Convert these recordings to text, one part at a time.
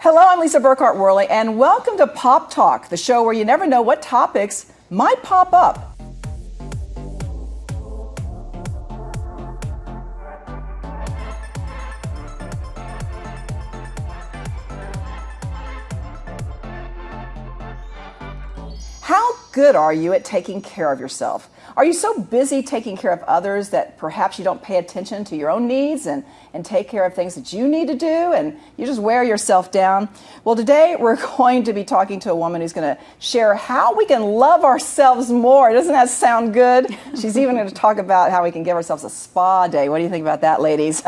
Hello, I'm Lisa Burkhart Worley, and welcome to Pop Talk, the show where you never know what topics might pop up. How good are you at taking care of yourself? Are you so busy taking care of others that perhaps you don't pay attention to your own needs and take care of things that you need to do and you just wear yourself down? Well, today we're going to be talking to a woman who's going to share how we can love ourselves more. Doesn't that sound good? She's even going to talk about how we can give ourselves a spa day. What do you think about that, ladies?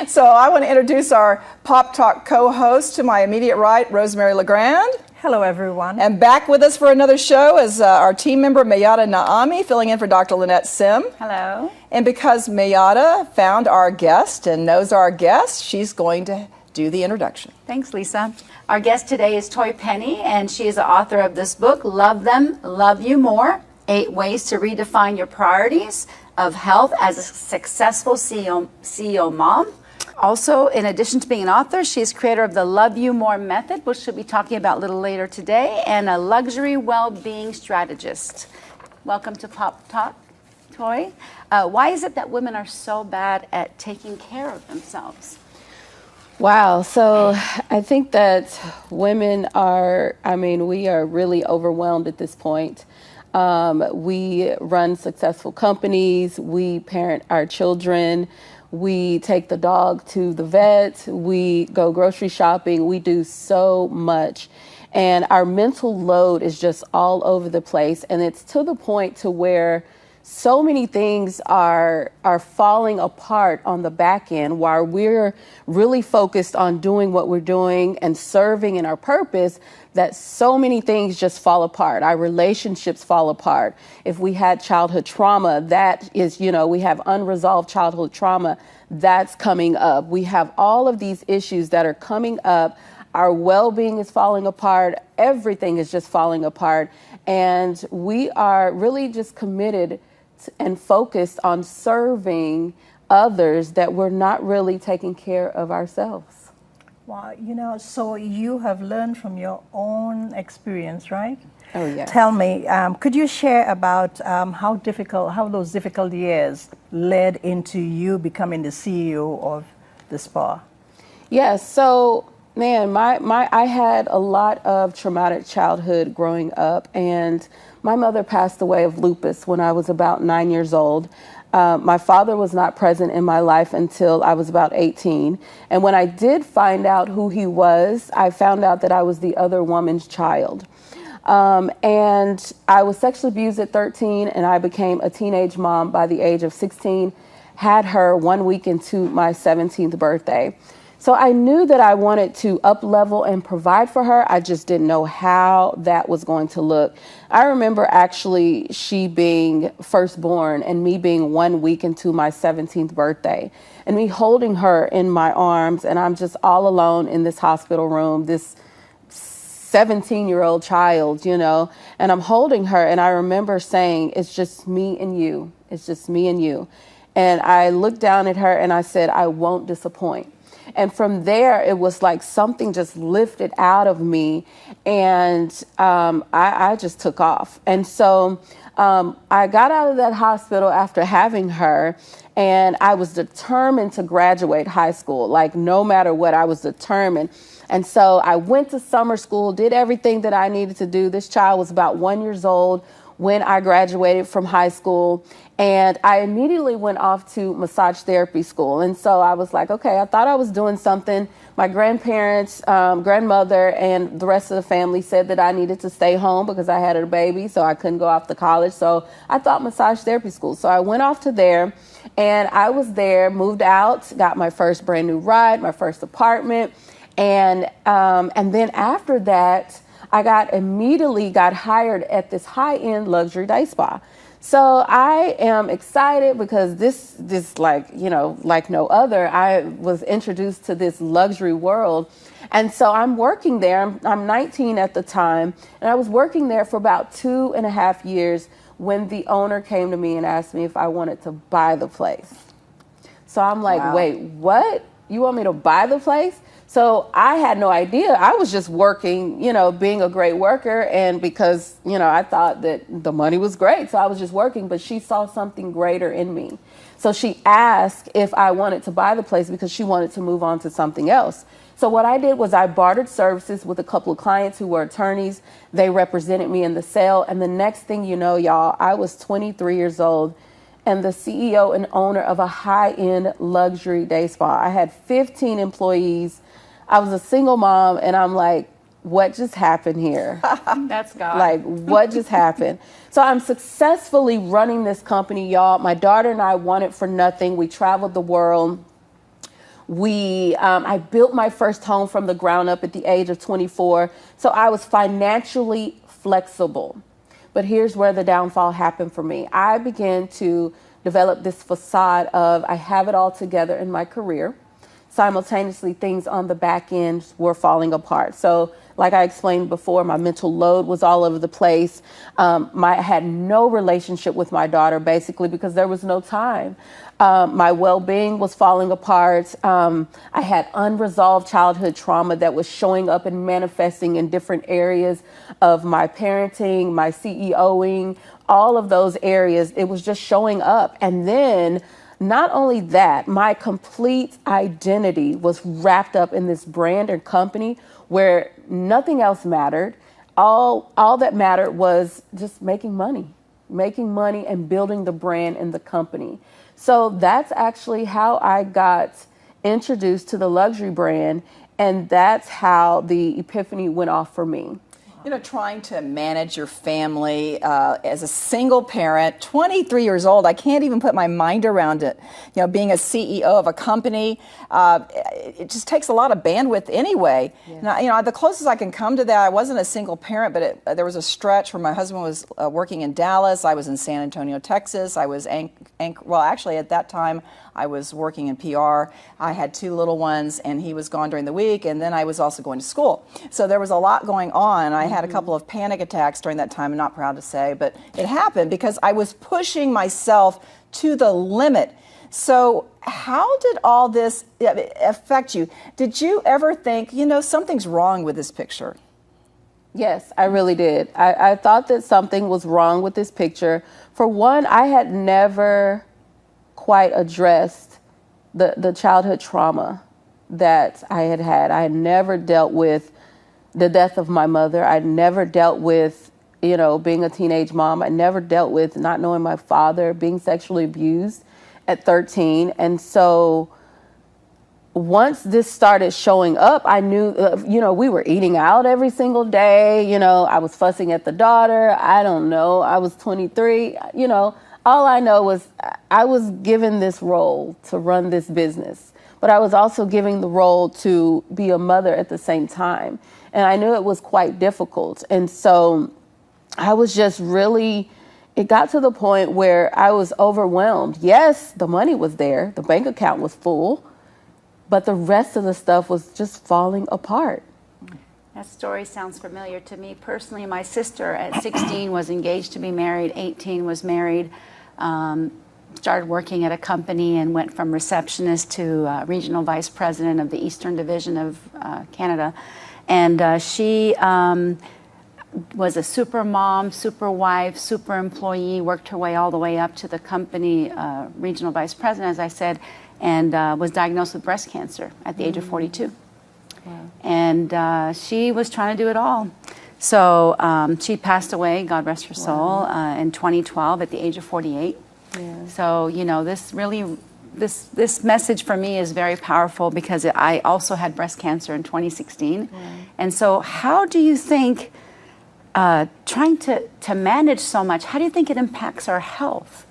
So I want to introduce our Pop Talk co-host. To my immediate right, Rosemary LeGrand. Hello, everyone. And back with us for another show is our team member, Mayada Naami, filling in for Dr. Lynette Sim. Hello. And because Mayada found our guest and knows our guest, she's going to do the introduction. Thanks, Lisa. Our guest today is Toye Perry, and she is the author of this book, Love Them, Love You More, 8 Ways to Redefine Your Priorities of Health as a Successful CEO Mom. Also, in addition to being an author, she is creator of the Love You More method, which she'll be talking about a little later today, and a luxury well-being strategist. Welcome to Pop Talk, Toye. Why is it that women are so bad at taking care of themselves? Wow. So I think that women are, we are really overwhelmed at this point. We run successful companies. We parent our children. We take the dog to the vet, we go grocery shopping, we do so much. And our mental load is just all over the place. And it's to the point to where so many things are falling apart on the back end while we're really focused on doing what we're doing and serving in our purpose, that so many things just fall apart. Our relationships fall apart. If we had childhood trauma, that is, we have unresolved childhood trauma, that's coming up. We have all of these issues that are coming up. Our well-being is falling apart. Everything is just falling apart. And we are really just committed and focused on serving others that we're not really taking care of ourselves. Wow, so you have learned from your own experience, right? Oh, yeah. Tell me, could you share about how those difficult years led into you becoming the CEO of the spa? Yes, so man, I had a lot of traumatic childhood growing up, and my mother passed away of lupus when I was about 9 years old. My father was not present in my life until I was about 18. And when I did find out who he was, I found out that I was the other woman's child. And I was sexually abused at 13, and I became a teenage mom by the age of 16, had her 1 week into my 17th birthday. So I knew that I wanted to up-level and provide for her. I just didn't know how that was going to look. I remember actually she being firstborn and me being 1 week into my 17th birthday and me holding her in my arms, and I'm just all alone in this hospital room, this 17-year-old child, and I'm holding her, and I remember saying, "It's just me and you. It's just me and you." And I looked down at her and I said, "I won't disappoint." And from there, it was like something just lifted out of me, and I just took off. And so I got out of that hospital after having her, and I was determined to graduate high school. Like, no matter what, I was determined. And so I went to summer school, did everything that I needed to do. This child was about 1 year old when I graduated from high school. And I immediately went off to massage therapy school. And so I was like, okay, I thought I was doing something. My grandparents, grandmother, and the rest of the family said that I needed to stay home because I had a baby, so I couldn't go off to college. So I thought massage therapy school. So I went off to there, and I was there, moved out, got my first brand new ride, my first apartment. And then after that, I immediately got hired at this high-end luxury day spa. So I am excited because this like no other. I was introduced to this luxury world. And so I'm working there. I'm 19 at the time. And I was working there for about 2.5 years when the owner came to me and asked me if I wanted to buy the place. So I'm like, wow. Wait, what? You want me to buy the place? So I had no idea. I was just working, being a great worker. And because, I thought that the money was great. So I was just working. But she saw something greater in me. So she asked if I wanted to buy the place because she wanted to move on to something else. So what I did was I bartered services with a couple of clients who were attorneys. They represented me in the sale. And the next thing you know, y'all, I was 23 years old and the CEO and owner of a high-end luxury day spa. I had 15 employees. I was a single mom, and I'm like, what just happened here? That's God. Like, what just happened? So I'm successfully running this company, y'all. My daughter and I wanted for nothing. We traveled the world. I built my first home from the ground up at the age of 24. So I was financially flexible. But here's where the downfall happened for me. I began to develop this facade of I have it all together in my career. Simultaneously, things on the back end were falling apart. So like I explained before, my mental load was all over the place. I had no relationship with my daughter, basically, because there was no time. My well-being was falling apart. I had unresolved childhood trauma that was showing up and manifesting in different areas of my parenting, my CEOing, all of those areas. It was just showing up. And then not only that, my complete identity was wrapped up in this brand or company where nothing else mattered. All that mattered was just making money and building the brand and the company. So that's actually how I got introduced to the luxury brand. And that's how the epiphany went off for me. Trying to manage your family as a single parent, 23 years old, I can't even put my mind around it. Being a CEO of a company, it just takes a lot of bandwidth anyway. Yeah. Now, the closest I can come to that, I wasn't a single parent, but there was a stretch where my husband was working in Dallas. I was in San Antonio, Texas. I was actually at that time, I was working in PR. I had 2 little ones, and he was gone during the week, and then I was also going to school. So there was a lot going on. I had a couple of panic attacks during that time. I'm not proud to say, but it happened because I was pushing myself to the limit. So how did all this affect you? Did you ever think, something's wrong with this picture? Yes, I really did. I thought that something was wrong with this picture. For one, I had never quite addressed the childhood trauma that I had had. I had never dealt with the death of my mother. I'd never dealt with, being a teenage mom. I never dealt with not knowing my father, being sexually abused at 13. And so once this started showing up, I knew, we were eating out every single day. I was fussing at the daughter. I don't know. I was 23. All I know was I was given this role to run this business, but I was also given the role to be a mother at the same time. And I knew it was quite difficult. And so I was just it got to the point where I was overwhelmed. Yes, the money was there. The bank account was full, but the rest of the stuff was just falling apart. That story sounds familiar to me personally. My sister at 16 was engaged to be married, 18 was married, started working at a company and went from receptionist to regional vice president of the Eastern Division of Canada. And she was a super mom, super wife, super employee, worked her way all the way up to the company regional vice president, as I said, and was diagnosed with breast cancer at the age of 42. Wow. And she was trying to do it all. So she passed away, God rest her soul, in 2012 at the age of 48. Yeah. So, this message for me is very powerful because I also had breast cancer in 2016. Wow. And so how do you think trying to manage so much, how do you think it impacts our health?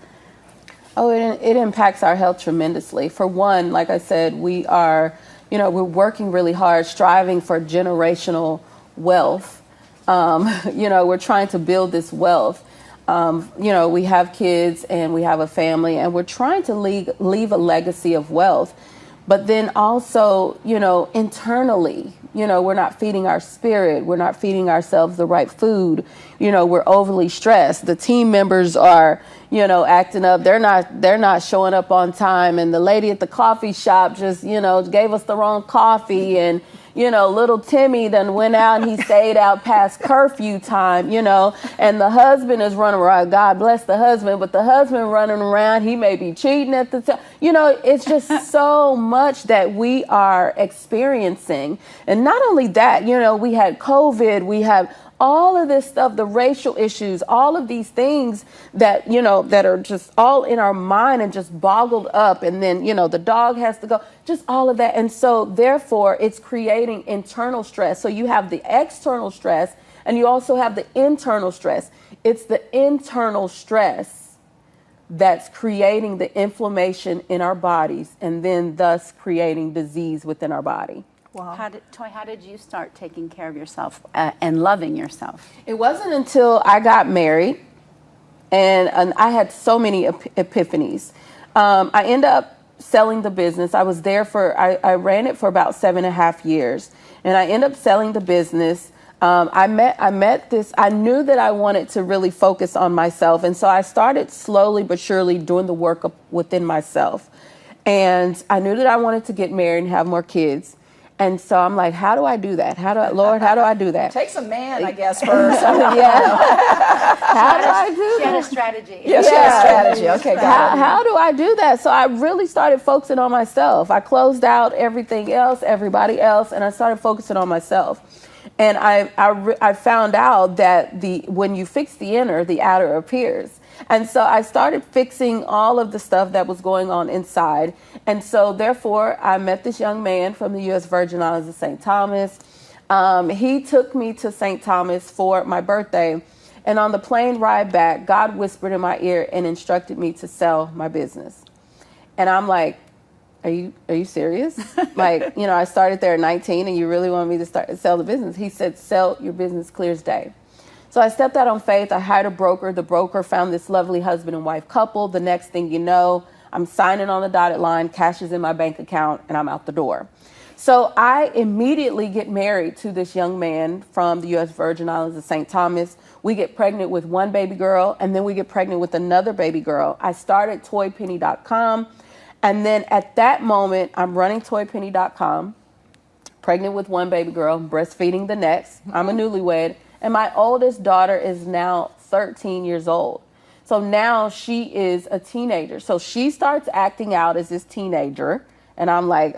Oh, it impacts our health tremendously. For one, like I said, we are, we're working really hard, striving for generational wealth. We're trying to build this wealth. We have kids and we have a family and we're trying to leave a legacy of wealth. But then also, internally, we're not feeding our spirit. We're not feeding ourselves the right food. We're overly stressed. The team members are, acting up. They're not showing up on time. And the lady at the coffee shop just, gave us the wrong coffee. And, little Timmy then went out and he stayed out past curfew time, and the husband is running around. God bless the husband, but the husband running around, he may be cheating at the time. It's just so much that we are experiencing. And not only that, we had COVID, we have all of this stuff, the racial issues, all of these things that, that are just all in our mind and just boggled up. And then, the dog has to go, just all of that. And so therefore it's creating internal stress. So you have the external stress and you also have the internal stress. It's the internal stress that's creating the inflammation in our bodies and then thus creating disease within our body. Wow. How did you start taking care of yourself and loving yourself? It wasn't until I got married and I had so many epiphanies. I ended up selling the business. I was there I ran it for about 7.5 years, and I ended up selling the business. I knew that I wanted to really focus on myself. And so I started slowly but surely doing the work within myself. And I knew that I wanted to get married and have more kids. And so I'm like, how do I do that? Lord, how do I do that? Takes a man, I guess, first. Yeah. How do I do She had a that? strategy. Yes, she has strategy. Okay, got it. How do I do that? So I really started focusing on myself. I closed out everything else, everybody else, and I started focusing on myself. And I found out that when you fix the inner, the outer appears. And so I started fixing all of the stuff that was going on inside. And so therefore, I met this young man from the U.S. Virgin Islands of St. Thomas. He took me to St. Thomas for my birthday. And on the plane ride back, God whispered in my ear and instructed me to sell my business. And I'm like, are you serious? I started there at 19 and you really want me to sell the business? He said, sell your business clear as day. So I stepped out on faith. I hired a broker. The broker found this lovely husband and wife couple. The next thing you know, I'm signing on the dotted line, cash is in my bank account, and I'm out the door. So I immediately get married to this young man from the U.S. Virgin Islands of St. Thomas. We get pregnant with one baby girl, and then we get pregnant with another baby girl. I started toypenny.com. And then at that moment, I'm running toypenny.com, pregnant with one baby girl, breastfeeding the next. I'm a newlywed. And my oldest daughter is now 13 years old. So now she is a teenager. So she starts acting out as this teenager. And I'm like,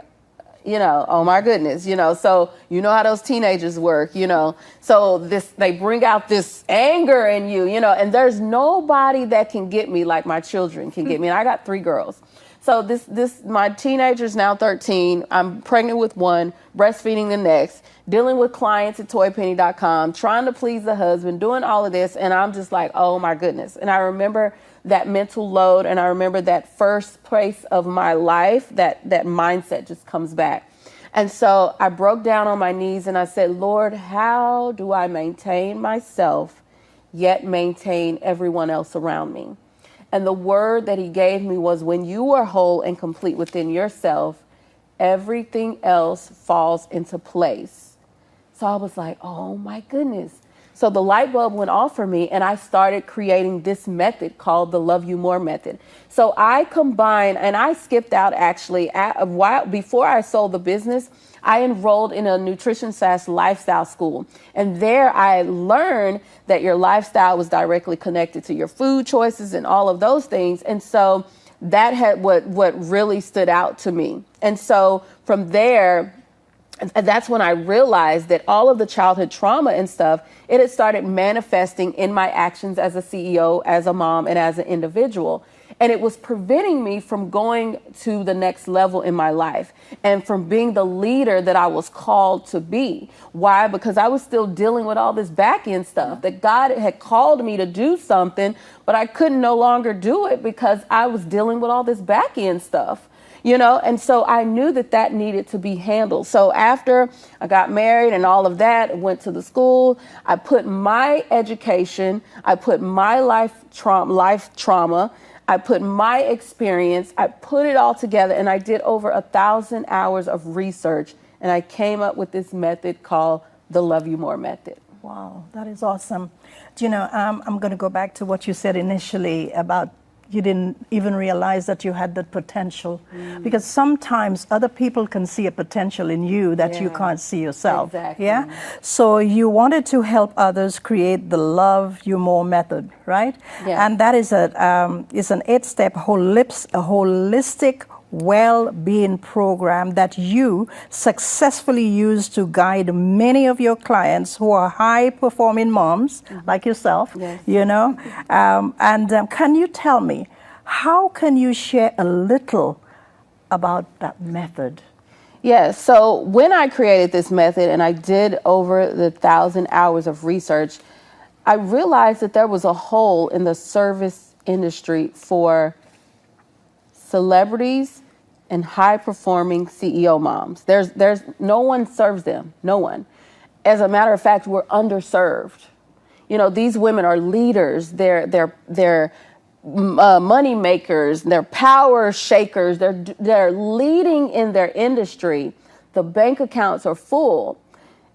oh my goodness, so how those teenagers work, so they bring out this anger in you, and there's nobody that can get me like my children can get me. And I got 3 girls. So my teenager's now 13. I'm pregnant with one, breastfeeding the next, dealing with clients at toypenny.com, trying to please the husband, doing all of this. And I'm just like, oh my goodness. And I remember that mental load. And I remember that first place of my life, that mindset just comes back. And so I broke down on my knees and I said, Lord, how do I maintain myself, yet maintain everyone else around me? And the word that he gave me was, when you are whole and complete within yourself, everything else falls into place. So I was like, oh my goodness. So the light bulb went off for me and I started creating this method called the Love You More method. So I combined, and I skipped out actually before I sold the business. I enrolled in a nutrition/lifestyle school. And there I learned that your lifestyle was directly connected to your food choices and all of those things. And so that had what really stood out to me. And so from there, that's when I realized that all of the childhood trauma and stuff, it had started manifesting in my actions as a CEO, as a mom, and as an individual. And it was preventing me from going to the next level in my life and from being the leader that I was called to be. Why? Because I was still dealing with all this back end stuff that God had called me to do something, but I couldn't no longer do it because I was dealing with all this back end stuff. And so I knew that needed to be handled. So after I got married and all of that, went to the school, I put my education, I put my life trauma, I put my experience, I put it all together, and I did over 1,000 hours of research, and I came up with this method called the Love You More method. Wow, that is awesome. Do you know, I'm going to go back to what you said initially about you didn't even realize that you had that potential. Because sometimes other people can see a potential in you that you can't see yourself. Exactly. Yeah? So you wanted to help others create the Love You More method, right? Yeah. And that is it's an 8-step holistic well-being program that you successfully use to guide many of your clients who are high-performing moms like yourself, you know. Can you tell me, how can you share a little about that method? Yeah, so when I created this method and I did over the 1,000 hours of research, I realized that there was a hole in the service industry for celebrities and high-performing CEO moms. There's no one serves them, no one. As a matter of fact, we're underserved. You know, these women are leaders. They're money makers. They're power shakers. They're leading in their industry. The bank accounts are full,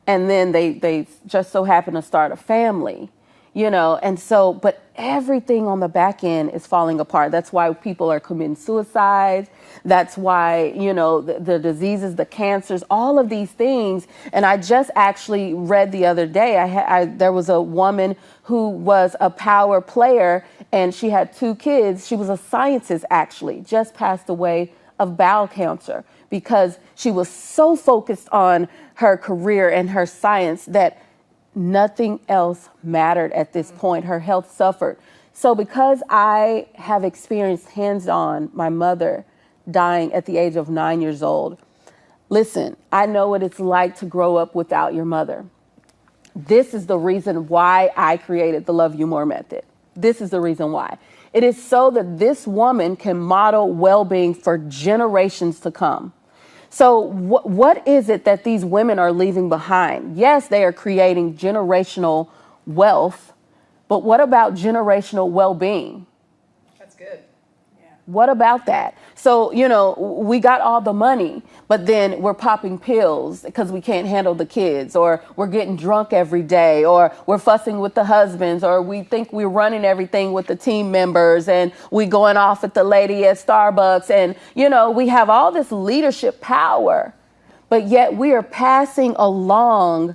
and then they just so happen to start a family. You know, and so, but everything on the back end is falling apart. That's why people are committing suicide. That's why, you know, the diseases, the cancers, all of these things. And I just actually read the other day, there was a woman who was a power player and she had 2 kids. She was a scientist, actually, just passed away of bowel cancer because she was so focused on her career and her science that nothing else mattered at this point. Her health suffered. So because I have experienced hands-on my mother dying at the age of 9 years old, listen, I know what it's like to grow up without your mother. This is the reason why I created the Love You More method. This is the reason why. It is so that this woman can model well-being for generations to come. So what is it that these women are leaving behind? Yes, they are creating generational wealth, but what about generational well-being? That's good. What about that? So, you know, we got all the money, but then we're popping pills because we can't handle the kids, or we're getting drunk every day, or we're fussing with the husbands, or we think we're running everything with the team members, and we going off at the lady at Starbucks, and, you know, we have all this leadership power, but yet we are passing along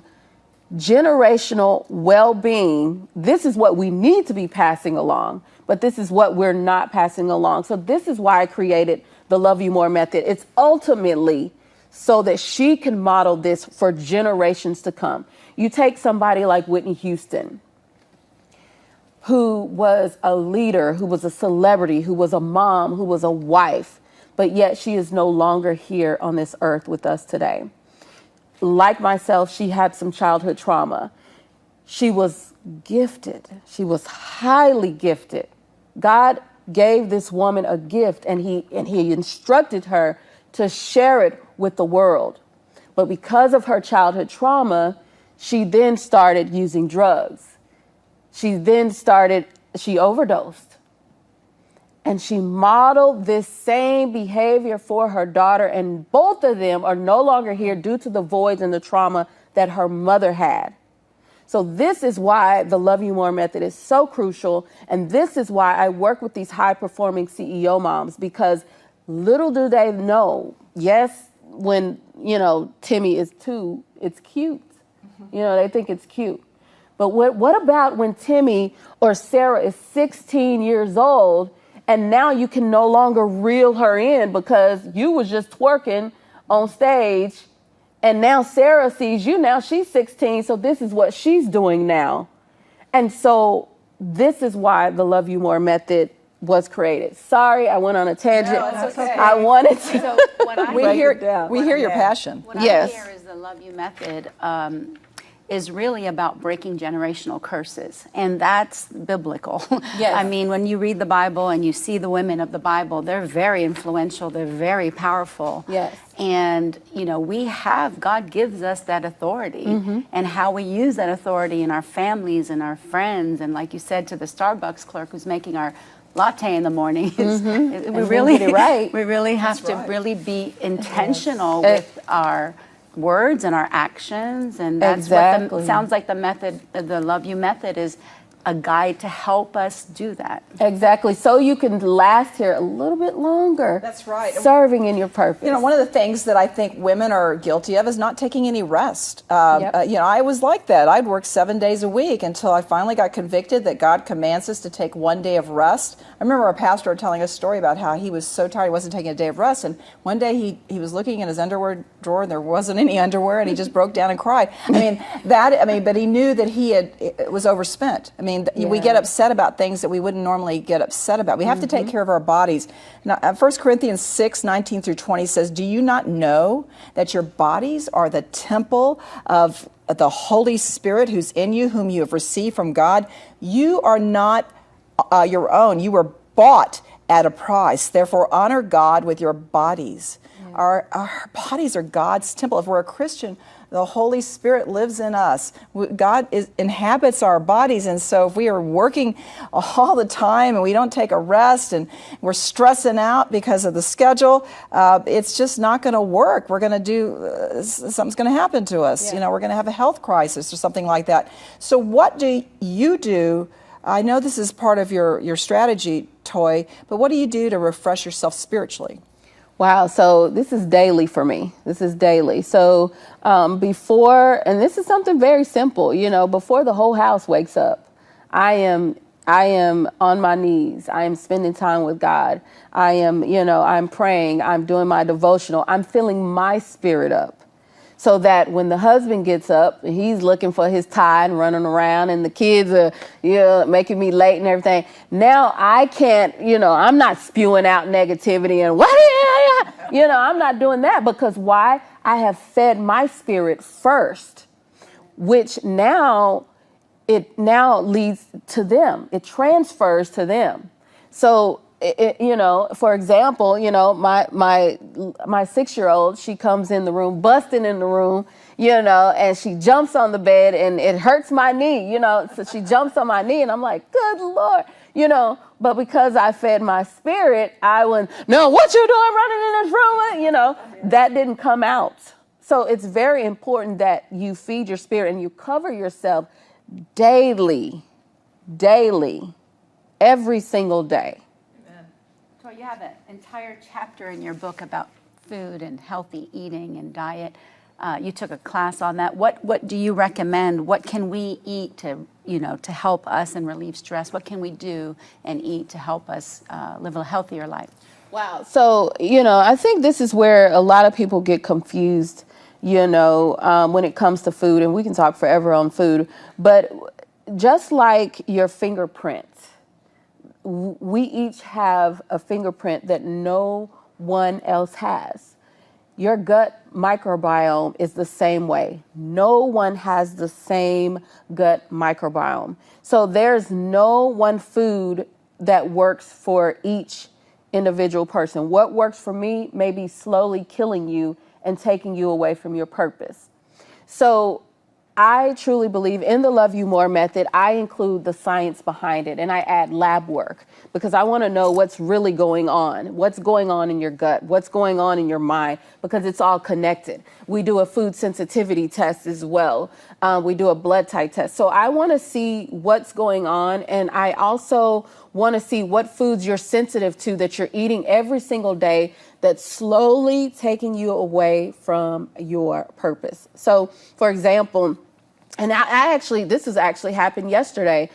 generational well-being. This is what we need to be passing along, but this is what we're not passing along. So this is why I created the Love You More method. It's ultimately so that she can model this for generations to come. You take somebody like Whitney Houston, who was a leader, who was a celebrity, who was a mom, who was a wife, but yet she is no longer here on this earth with us today. Like myself, she had some childhood trauma. She was gifted. She was highly gifted. God gave this woman a gift, and he instructed her to share it with the world. But because of her childhood trauma, she then started using drugs. She overdosed. And she modeled this same behavior for her daughter, and both of them are no longer here due to the voids and the trauma that her mother had. So this is why the Love You More method is so crucial, and this is why I work with these high-performing CEO moms, because little do they know, yes, when, you know, Timmy is 2, it's cute. You know, they think it's cute. But what about when Timmy or Sarah is 16 years old, and now you can no longer reel her in because you was just twerking on stage, and now Sarah sees you, now she's 16, so this is what she's doing now. And so this is why the Love You More method was created. Sorry, I went on a tangent. No, that's okay. I wanted to. So what I We hear your passion. What I hear is the Love You method is really about breaking generational curses, and that's biblical. Yes. I mean, when you read the Bible and you see the women of the Bible, they're very influential, they're very powerful. Yes. And, you know, God gives us that authority, and how we use that authority in our families and our friends, and like you said, to the Starbucks clerk who's making our latte in the morning. Mm-hmm. We really get it right. We really have That's to right. really be intentional with our words and our actions, and that's Exactly. what sounds like the method, the Love You method, is a guide to help us do that. Exactly. So you can last here a little bit longer. That's right. Serving in your purpose. You know, one of the things that I think women are guilty of is not taking any rest. Yep. You know, I was like that. I'd work 7 days a week until I finally got convicted that God commands us to take 1 day of rest. I remember our pastor telling a story about how he was so tired he wasn't taking a day of rest. And one day he was looking in his underwear drawer and there wasn't any underwear, and he just broke down and cried. But he knew that it was overspent. We get upset about things that we wouldn't normally get upset about. We have to take care of our bodies. Now, 1 Corinthians 6:19 through 20 says, "Do you not know that your bodies are the temple of the Holy Spirit who's in you, whom you have received from God? You are not your own. You were bought at a price. Therefore, honor God with your bodies." Our bodies are God's temple. If we're a Christian, the Holy Spirit lives in us. God inhabits our bodies, and so if we are working all the time and we don't take a rest and we're stressing out because of the schedule, it's just not going to work. We're going to something's going to happen to us. Yeah. You know, we're going to have a health crisis or something like that. So what do you do? I know this is part of your strategy, Toye, but what do you do to refresh yourself spiritually? Wow, so this is daily for me. This is daily. So before, and this is something very simple, you know, before the whole house wakes up, I am on my knees. I am spending time with God. I'm praying. I'm doing my devotional. I'm filling my spirit up, so that when the husband gets up, he's looking for his tie and running around, and the kids are, making me late and everything. Now I can't, I'm not spewing out negativity and I'm not doing that, because why? I have fed my spirit first, which it now leads to them. It transfers to them. So, for example, my 6-year-old, she comes in the room, busting in the room, and she jumps on the bed, and it hurts my knee, so she jumps on my knee, and I'm like, good Lord, but because I fed my spirit, I went, no, what you doing running in this room? That didn't come out. So it's very important that you feed your spirit and you cover yourself daily, every single day. So you have an entire chapter in your book about food and healthy eating and diet. You took a class on that. What do you recommend? What can we eat to help us and relieve stress? What can we do and eat to help us live a healthier life? Wow. So, I think this is where a lot of people get confused, when it comes to food, and we can talk forever on food, but just like your fingerprint, we each have a fingerprint that no one else has. Your gut microbiome is the same way. No one has the same gut microbiome. So there's no one food that works for each individual person. What works for me may be slowly killing you and taking you away from your purpose. So I truly believe in the Love You More method. I include the science behind it, and I add lab work, because I want to know what's really going on in your gut, what's going on in your mind, because it's all connected. We do a food sensitivity test as well. We do a blood type test. So I want to see what's going on, and I also want to see what foods you're sensitive to that you're eating every single day that's slowly taking you away from your purpose. So, for example, and this has actually happened yesterday.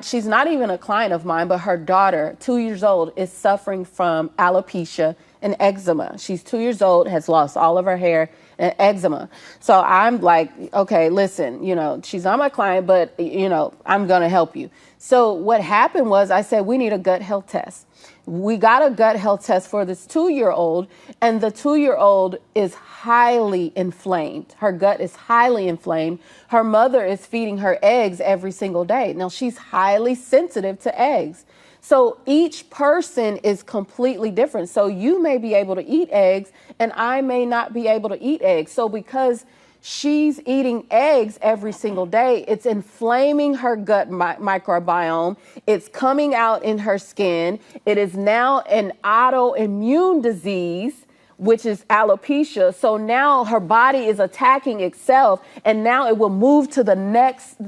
She's not even a client of mine, but her daughter, 2 years old, is suffering from alopecia and eczema. She's 2 years old, has lost all of her hair and eczema. So I'm like, okay, listen, she's not my client, but, I'm going to help you. So what happened was I said, we need a gut health test. We got a gut health test for this 2-year-old, and the 2-year-old is highly inflamed. Her gut is highly inflamed. Her mother is feeding her eggs every single day. Now, she's highly sensitive to eggs. So each person is completely different. So you may be able to eat eggs, and I may not be able to eat eggs. So because she's eating eggs every single day. It's inflaming her gut microbiome. It's coming out in her skin. It is now an autoimmune disease, which is alopecia. So now her body is attacking itself, and now it will move to the next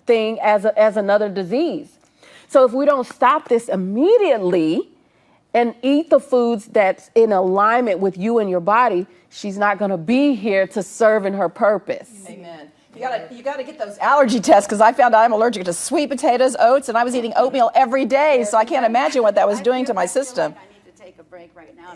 thing as another disease. So if we don't stop this immediately and eat the foods that's in alignment with you and your body, she's not going to be here to serve in her purpose. Amen. You gotta get those allergy tests, because I found out I'm allergic to sweet potatoes, oats, and I was eating oatmeal every day, so I can't imagine what that was doing to my system. Take a break right now.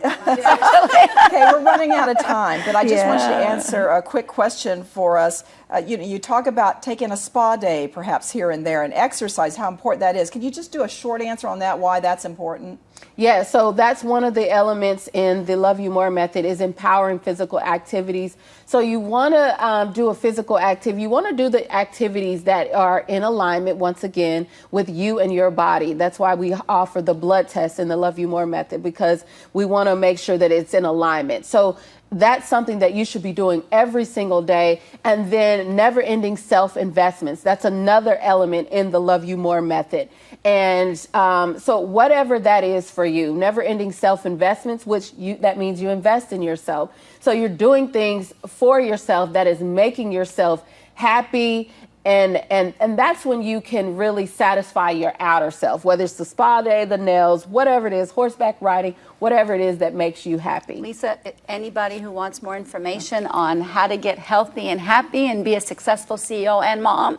Okay, we're running out of time, but I just want you to answer a quick question for us. You talk about taking a spa day perhaps here and there, and exercise, how important that is. Can you just do a short answer on that, why that's important? Yeah, so that's one of the elements in the Love You More method, is empowering physical activities. So you want to do a physical activity. You want to do the activities that are in alignment, once again, with you and your body. That's why we offer the blood test in the Love You More method, because we want to make sure that it's in alignment. So that's something that you should be doing every single day. And then never-ending self-investments. That's another element in the Love You More method. And so whatever that is for you, never-ending self-investments, that means you invest in yourself. So you're doing things for yourself that is making yourself happy. And that's when you can really satisfy your outer self, whether it's the spa day, the nails, whatever it is, horseback riding, whatever it is that makes you happy. Lisa, anybody who wants more information on how to get healthy and happy and be a successful CEO and mom,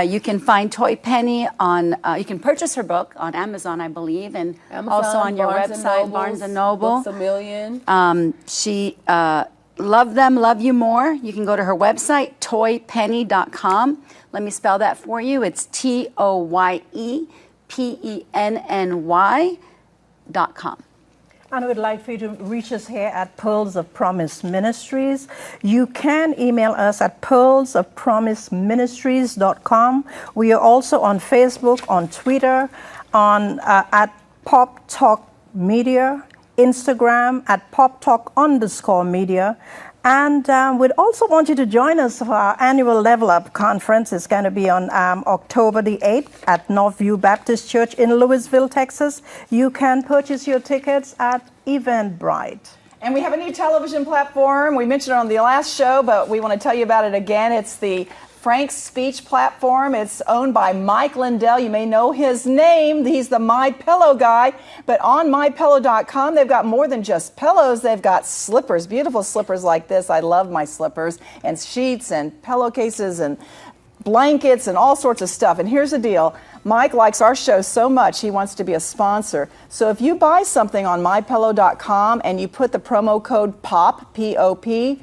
you can find Toye Perry on, you can purchase her book on Amazon, I believe, and also on your website, Barnes & Noble. Books A Million. She Love Them, Love You More. You can go to her website, toyepenny.com. Let me spell that for you. It's TOYEPENNY.com. And we'd like for you to reach us here at Pearls of Promise Ministries. You can email us at pearlsofpromiseministries.com. We are also on Facebook, on Twitter, at Pop Talk Media, Instagram at poptalk_media. And we'd also want you to join us for our annual Level Up Conference. It's going to be on October the 8th at Northview Baptist Church in Louisville, Texas. You can purchase your tickets at Eventbrite. And we have a new television platform. We mentioned it on the last show, but we want to tell you about it again. It's the Frank's Speech platform. It's owned by Mike Lindell. You may know his name. He's the My Pillow guy. But on mypillow.com, they've got more than just pillows. They've got slippers, beautiful slippers like this. I love my slippers, and sheets and pillowcases and blankets and all sorts of stuff. And here's the deal. Mike likes our show so much, he wants to be a sponsor. So if you buy something on mypillow.com and you put the promo code POP, P-O-P,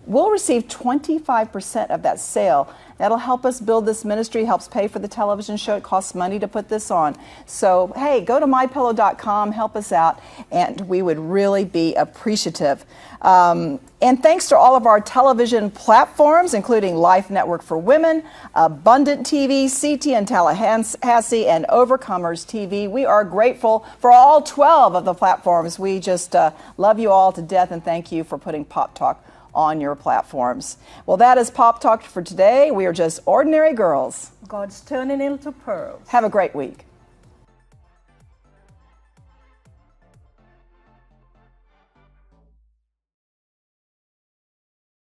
we'll receive 25% of that sale. That'll help us build this ministry, helps pay for the television show. It costs money to put this on. So, hey, go to mypillow.com, help us out, and we would really be appreciative. And thanks to all of our television platforms, including Life Network for Women, Abundant TV, CT in Tallahassee, and Overcomers TV. We are grateful for all 12 of the platforms. We just love you all to death, and thank you for putting Pop Talk on your platforms. Well, that is Pop Talk for today. We are just ordinary girls. God's turning into pearls. Have a great week.